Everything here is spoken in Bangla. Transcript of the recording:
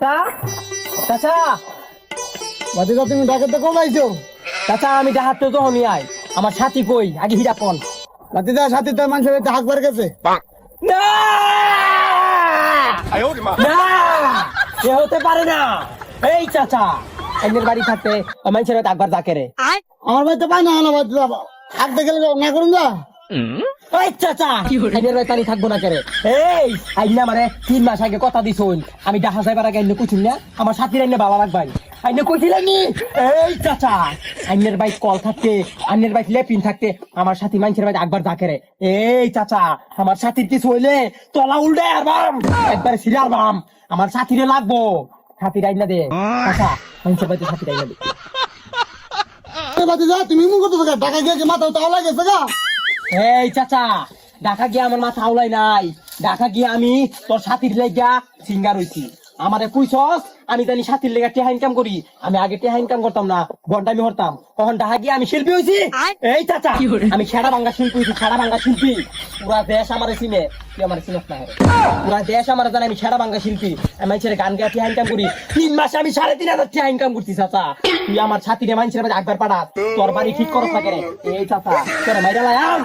চাচা বাতিদা তুমি ডাকাতে কবে আইছো? চাচা আমি ডাহাতে তো আমি আই আমার সাথী কই আগে হিরা কোন বাতিদা সাথে তোর মানুষের বাড়িতে হাক বার গেছে। না না এ হতে পারে না। এই চাচা এদের বাড়ি থাকতে মানুষের বাড়িতে একবার ডাকে রে। আমার বাড়িতে পাই না না বাতিদা হাক দেখে না করুন না। এই চাচা এদের বাড়িতে আমি থাকবো না কেরে। এই আইনা মানে 3 মাস আগে কথা দিছুন আমি ডাহা যাইবার আগে আইনে কইছুন না আমার সাথীর আইনে বাবা লাগবাই আইনে কইছিলেন নি। এই চাচা আইনের বাইক কল থাকতে আইনের বাইক লেপিন থাকতে আমার সাথী মানুষের বাড়িতে একবার ডাকে রে। এই চাচা আমার সাথীর কিছু হইলে তলা উল্টে আরবাম একবার ছিড়ে আরবাম আমার সাথীরে লাগবো সাথীর আইনা দে চাচা মানুষের বাড়িতে সাথীর আইনা দে। বাতিদা তুমি মুখ করতেছো টাকা গিয়ে মাথা তাওলা গেছে গা। এই চাচা ঢাকা গিয়ে আমার মাথা আউলাই নাই ঢাকা গিয়ে আমি তোর সাথীর লেগা সিঙ্গার হইছি আমারে কইছস আমি জানি সাথীর লেগা টেহা ইনকাম করি আমি আগে টেহা ইনকাম করতাম না বন্ডামি করতাম তখন ঢাকা গিয়ে আমি শিল্পী হইছি। এই চাচা আমি খেড়া ভাঙ্গা শিল্পী হইছি খেড়া ভাঙ্গা শিল্পী পুরা দেশ আমারে চিনে তুই আমার চিনস না পুরা দেশ আমার জানে আমি খেড়া ভাঙ্গা শিল্পী আমি ছেলে গান গায়ে টেহা ইনকাম করি 3 মাসে আমি 3,500 টেহা ইনকাম করছি চাচা তুই আমার সাথীরে মানুষের একবার পাড়া তোর বাড়ি ঠিক করস না কেন। এই চাচা তোর মাইরা লায়াম